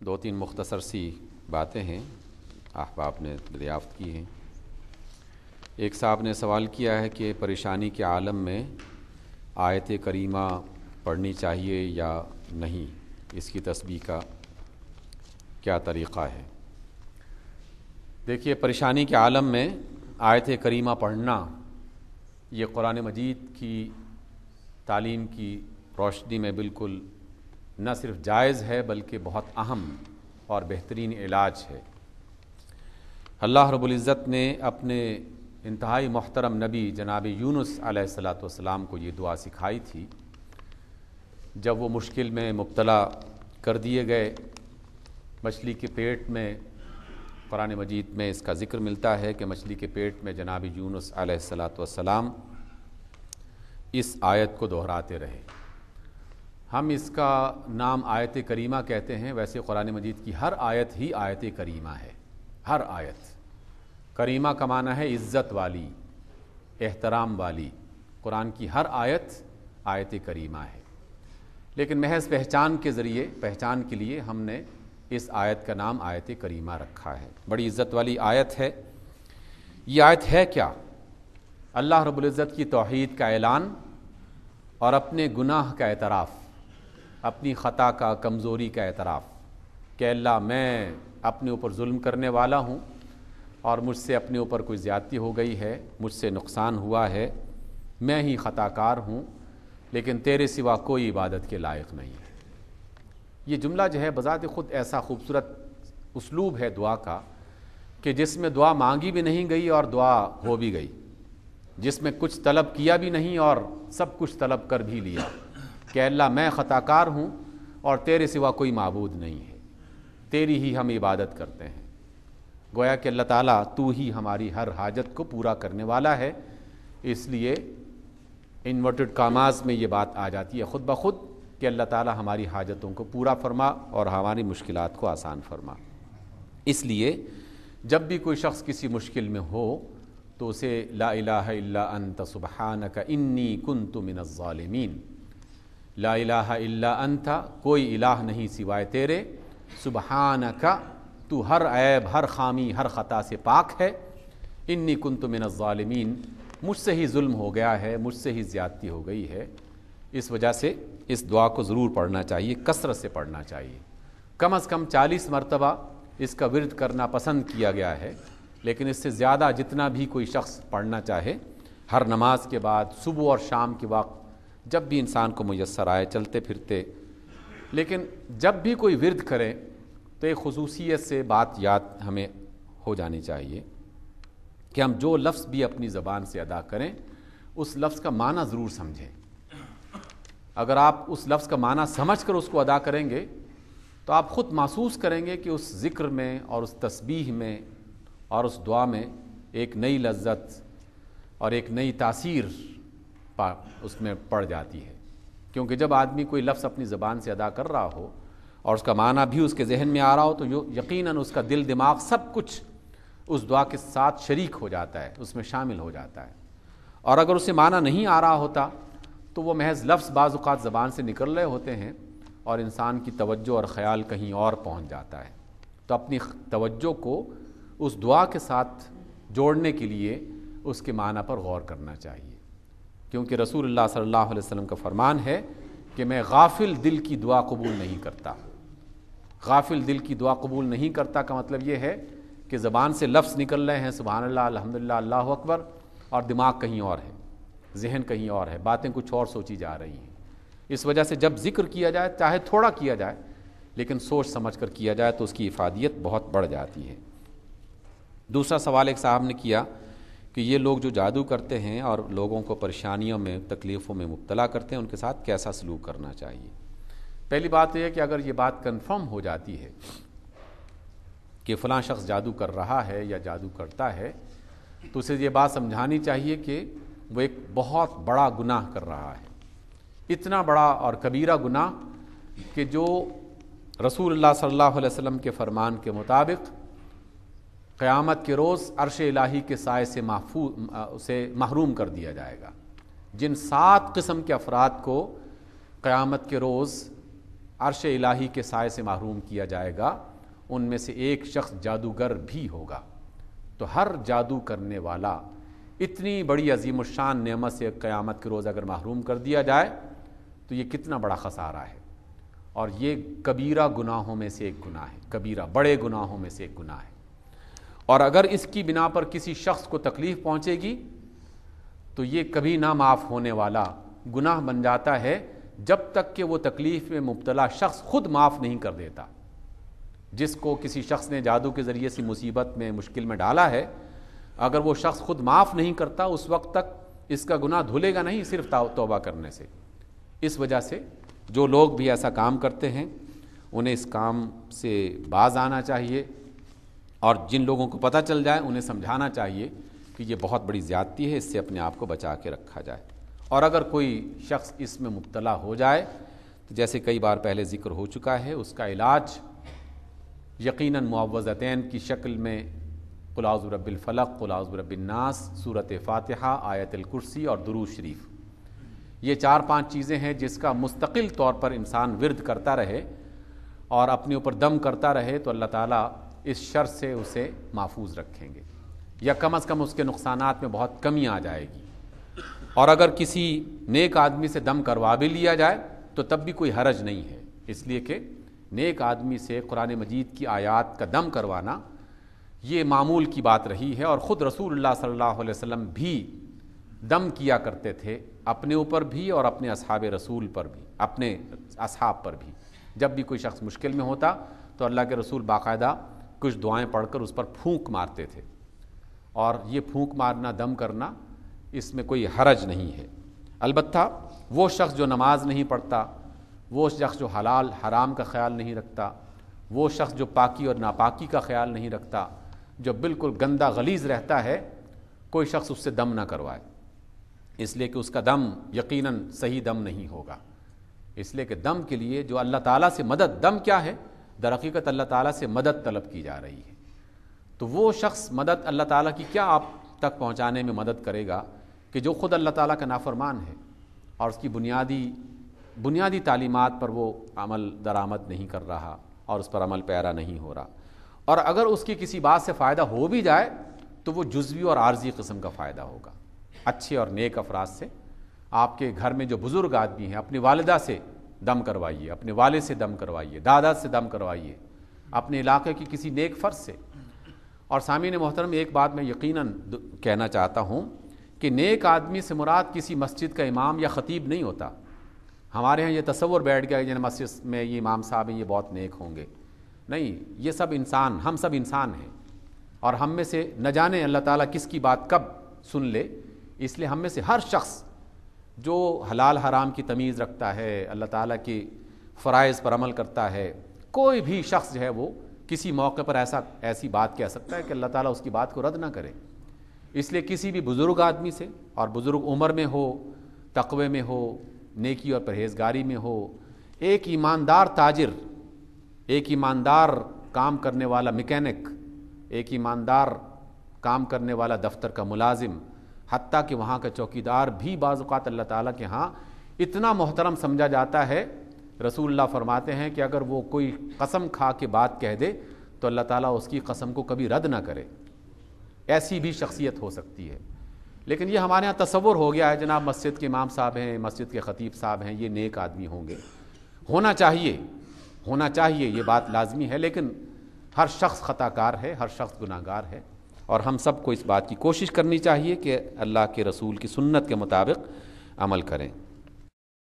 دو تین مختصر سی باتیں ہیں احباب نے دریافت کی ہیں۔ ایک صاحب نے سوال کیا ہے کہ پریشانی کے عالم میں آیت کریمہ پڑھنی چاہیے یا نہیں، اس کی تسبیح کا کیا طریقہ ہے؟ دیکھیے، پریشانی کے عالم میں آیت کریمہ پڑھنا یہ قرآن مجید کی تعلیم کی روشنی میں بالکل نہ صرف جائز ہے بلکہ بہت اہم اور بہترین علاج ہے۔ اللہ رب العزت نے اپنے انتہائی محترم نبی جناب یونس علیہ السلام کو یہ دعا سکھائی تھی جب وہ مشکل میں مبتلا کر دیے گئے۔ مچھلی کے پیٹ میں قرآن مجید میں اس کا ذکر ملتا ہے کہ مچھلی کے پیٹ میں جناب یونس علیہ السلام اس آیت کو دہراتے رہے۔ ہم اس کا نام آیت کریمہ کہتے ہیں، ویسے قرآن مجید کی ہر آیت ہی آیت کریمہ ہے۔ ہر آیت کریمہ کا معنی ہے عزت والی، احترام والی۔ قرآن کی ہر آیت آیت کریمہ ہے، لیکن محض پہچان کے لیے ہم نے اس آیت کا نام آیت کریمہ رکھا ہے۔ بڑی عزت والی آیت ہے۔ یہ آیت ہے کیا؟ اللہ رب العزت کی توحید کا اعلان اور اپنے گناہ کا اعتراف، اپنی خطا کا، کمزوری کا اعتراف کہ اللہ میں اپنے اوپر ظلم کرنے والا ہوں اور مجھ سے اپنے اوپر کوئی زیادتی ہو گئی ہے، مجھ سے نقصان ہوا ہے، میں ہی خطا کار ہوں، لیکن تیرے سوا کوئی عبادت کے لائق نہیں ہے۔ یہ جملہ جو ہے بذات خود ایسا خوبصورت اسلوب ہے دعا کا کہ جس میں دعا مانگی بھی نہیں گئی اور دعا ہو بھی گئی، جس میں کچھ طلب کیا بھی نہیں اور سب کچھ طلب کر بھی لیا کہ اللہ میں خطا کار ہوں اور تیرے سوا کوئی معبود نہیں ہے، تیری ہی ہم عبادت کرتے ہیں۔ گویا کہ اللہ تعالیٰ تو ہی ہماری ہر حاجت کو پورا کرنے والا ہے، اس لیے انورٹڈ کاماز میں یہ بات آ جاتی ہے خود بخود کہ اللہ تعالیٰ ہماری حاجتوں کو پورا فرما اور ہماری مشکلات کو آسان فرما۔ اس لیے جب بھی کوئی شخص کسی مشکل میں ہو تو اسے لا الہ الا انت سبحانک انی کنت من الظالمین، لا الہ الا انت، کوئی الہ نہیں سوائے تیرے، سبحانک، تو ہر عیب، ہر خامی، ہر خطا سے پاک ہے، انی کنت من الظالمین، مجھ سے ہی ظلم ہو گیا ہے، مجھ سے ہی زیادتی ہو گئی ہے۔ اس وجہ سے اس دعا کو ضرور پڑھنا چاہیے، کثرت سے پڑھنا چاہیے۔ کم از کم 40 مرتبہ اس کا ورد کرنا پسند کیا گیا ہے، لیکن اس سے زیادہ جتنا بھی کوئی شخص پڑھنا چاہے، ہر نماز کے بعد، صبح اور شام کے وقت، جب بھی انسان کو میسر آئے، چلتے پھرتے۔ لیکن جب بھی کوئی ورد کرے تو ایک خصوصیت سے بات یاد ہمیں ہو جانی چاہیے کہ ہم جو لفظ بھی اپنی زبان سے ادا کریں اس لفظ کا معنی ضرور سمجھیں۔ اگر آپ اس لفظ کا معنی سمجھ کر اس کو ادا کریں گے تو آپ خود محسوس کریں گے کہ اس ذکر میں اور اس تسبیح میں اور اس دعا میں ایک نئی لذت اور ایک نئی تاثیر اس میں پڑ جاتی ہے۔ کیونکہ جب آدمی کوئی لفظ اپنی زبان سے ادا کر رہا ہو اور اس کا معنی بھی اس کے ذہن میں آ رہا ہو تو یقیناً اس کا دل، دماغ، سب کچھ اس دعا کے ساتھ شریک ہو جاتا ہے، اس میں شامل ہو جاتا ہے۔ اور اگر اسے معنی نہیں آ رہا ہوتا تو وہ محض لفظ بعض اوقات زبان سے نکل رہے ہوتے ہیں اور انسان کی توجہ اور خیال کہیں اور پہنچ جاتا ہے۔ تو اپنی توجہ کو اس دعا کے ساتھ جوڑنے کے لیے اس کے معنی پر غور کرنا چاہیے، کیونکہ رسول اللہ صلی اللہ علیہ وسلم کا فرمان ہے کہ میں غافل دل کی دعا قبول نہیں کرتا۔ غافل دل کی دعا قبول نہیں کرتا کا مطلب یہ ہے کہ زبان سے لفظ نکل رہے ہیں سبحان اللہ، الحمدللہ، اللہ اکبر، اور دماغ کہیں اور ہے، ذہن کہیں اور ہے، باتیں کچھ اور سوچی جا رہی ہیں۔ اس وجہ سے جب ذکر کیا جائے، چاہے تھوڑا کیا جائے لیکن سوچ سمجھ کر کیا جائے تو اس کی افادیت بہت بڑھ جاتی ہے۔ دوسرا سوال ایک صاحب نے کیا کہ یہ لوگ جو جادو کرتے ہیں اور لوگوں کو پریشانیوں میں، تکلیفوں میں مبتلا کرتے ہیں، ان کے ساتھ کیسا سلوک کرنا چاہیے؟ پہلی بات یہ ہے کہ اگر یہ بات کنفرم ہو جاتی ہے کہ فلاں شخص جادو کر رہا ہے یا جادو کرتا ہے تو اسے یہ بات سمجھانی چاہیے کہ وہ ایک بہت بڑا گناہ کر رہا ہے، اتنا بڑا اور کبیرہ گناہ کہ جو رسول اللہ صلی اللہ علیہ وسلم کے فرمان کے مطابق قیامت کے روز عرش الہی کے سائے سے اسے محروم کر دیا جائے گا۔ جن 7 قسم کے افراد کو قیامت کے روز عرش الہی کے سائے سے محروم کیا جائے گا، ان میں سے ایک شخص جادوگر بھی ہوگا۔ تو ہر جادو کرنے والا اتنی بڑی عظیم الشان نعمت سے قیامت کے روز اگر محروم کر دیا جائے تو یہ کتنا بڑا خسارہ ہے، اور یہ کبیرہ گناہوں میں سے ایک گناہ ہے، کبیرہ بڑے گناہوں میں سے ایک گناہ ہے۔ اور اگر اس کی بنا پر کسی شخص کو تکلیف پہنچے گی تو یہ کبھی نہ معاف ہونے والا گناہ بن جاتا ہے، جب تک کہ وہ تکلیف میں مبتلا شخص خود معاف نہیں کر دیتا۔ جس کو کسی شخص نے جادو کے ذریعے سے مصیبت میں، مشکل میں ڈالا ہے، اگر وہ شخص خود معاف نہیں کرتا اس وقت تک اس کا گناہ دھلے گا نہیں، صرف توبہ کرنے سے۔ اس وجہ سے جو لوگ بھی ایسا کام کرتے ہیں انہیں اس کام سے باز آنا چاہیے، اور جن لوگوں کو پتہ چل جائے انہیں سمجھانا چاہیے کہ یہ بہت بڑی زیادتی ہے، اس سے اپنے آپ کو بچا کے رکھا جائے۔ اور اگر کوئی شخص اس میں مبتلا ہو جائے تو جیسے کئی بار پہلے ذکر ہو چکا ہے، اس کا علاج یقیناً معوذتین کی شکل میں قل اعوذ برب الفلق، قل اعوذ برب الناس، سورۃ فاتحہ، آیت الکرسی اور درود شریف، یہ 4-5 چیزیں ہیں جس کا مستقل طور پر انسان ورد کرتا رہے اور اپنے اوپر دم کرتا رہے تو اللہ تعالیٰ اس شر سے اسے محفوظ رکھیں گے، یا کم از کم اس کے نقصانات میں بہت کمی آ جائے گی۔ اور اگر کسی نیک آدمی سے دم کروا بھی لیا جائے تو تب بھی کوئی حرج نہیں ہے، اس لیے کہ نیک آدمی سے قرآن مجید کی آیات کا دم کروانا یہ معمول کی بات رہی ہے، اور خود رسول اللہ صلی اللہ علیہ وسلم بھی دم کیا کرتے تھے، اپنے اوپر بھی اور اپنے اصحاب رسول پر بھی، اپنے اصحاب پر بھی۔ جب بھی کوئی شخص مشکل میں ہوتا تو اللہ کے رسول باقاعدہ کچھ دعائیں پڑھ کر اس پر پھونک مارتے تھے، اور یہ پھونک مارنا، دم کرنا، اس میں کوئی حرج نہیں ہے۔ البتہ وہ شخص جو نماز نہیں پڑھتا، وہ شخص جو حلال حرام کا خیال نہیں رکھتا، وہ شخص جو پاکی اور ناپاکی کا خیال نہیں رکھتا، جو بالکل گندا غلیظ رہتا ہے، کوئی شخص اس سے دم نہ کروائے، اس لیے کہ اس کا دم یقیناً صحیح دم نہیں ہوگا۔ اس لیے کہ دم کے لیے جو اللہ تعالیٰ سے مدد، دم کیا ہے؟ در حقیقت اللہ تعالیٰ سے مدد طلب کی جا رہی ہے، تو وہ شخص مدد اللہ تعالیٰ کی کیا آپ تک پہنچانے میں مدد کرے گا کہ جو خود اللہ تعالیٰ کا نافرمان ہے اور اس کی بنیادی تعلیمات پر وہ عمل درآمد نہیں کر رہا اور اس پر عمل پیرا نہیں ہو رہا، اور اگر اس کی کسی بات سے فائدہ ہو بھی جائے تو وہ جزوی اور عارضی قسم کا فائدہ ہوگا۔ اچھے اور نیک افراد سے، آپ کے گھر میں جو بزرگ آدمی ہیں، اپنی والدہ سے دم کروائیے، اپنے والد سے دم کروائیے، دادا سے دم کروائیے، اپنے علاقے کی کسی نیک فرد سے۔ اور سامعین محترم، ایک بات میں یقیناً کہنا چاہتا ہوں کہ نیک آدمی سے مراد کسی مسجد کا امام یا خطیب نہیں ہوتا۔ ہمارے ہاں یہ تصور بیٹھ گیا کہ مسجد میں یہ امام صاحب ہیں، یہ بہت نیک ہوں گے۔ نہیں، یہ سب انسان، ہم سب انسان ہیں، اور ہم میں سے نہ جانے اللہ تعالیٰ کس کی بات کب سن لے، اس لیے ہم میں سے ہر شخص جو حلال حرام کی تمیز رکھتا ہے، اللہ تعالیٰ کی فرائض پر عمل کرتا ہے، کوئی بھی شخص جو ہے وہ کسی موقع پر ایسی بات کہہ سکتا ہے کہ اللہ تعالیٰ اس کی بات کو رد نہ کرے۔ اس لیے کسی بھی بزرگ آدمی سے، اور بزرگ عمر میں ہو، تقوی میں ہو، نیکی اور پرہیزگاری میں ہو، ایک ایماندار تاجر، ایک ایماندار کام کرنے والا میکینک، ایک ایماندار کام کرنے والا دفتر کا ملازم، حتیٰ کہ وہاں کا چوکیدار بھی بعض اوقات اللہ تعالیٰ کے ہاں اتنا محترم سمجھا جاتا ہے۔ رسول اللہ فرماتے ہیں کہ اگر وہ کوئی قسم کھا کے بات کہہ دے تو اللہ تعالیٰ اس کی قسم کو کبھی رد نہ کرے، ایسی بھی شخصیت ہو سکتی ہے۔ لیکن یہ ہمارے ہاں تصور ہو گیا ہے، جناب مسجد کے امام صاحب ہیں، مسجد کے خطیب صاحب ہیں، یہ نیک آدمی ہوں گے۔ ہونا چاہیے، یہ بات لازمی ہے، لیکن ہر شخص خطا کار ہے، ہر شخص گناہ گار ہے، اور ہم سب کو اس بات کی کوشش کرنی چاہیے کہ اللہ کے رسول کی سنت کے مطابق عمل کریں۔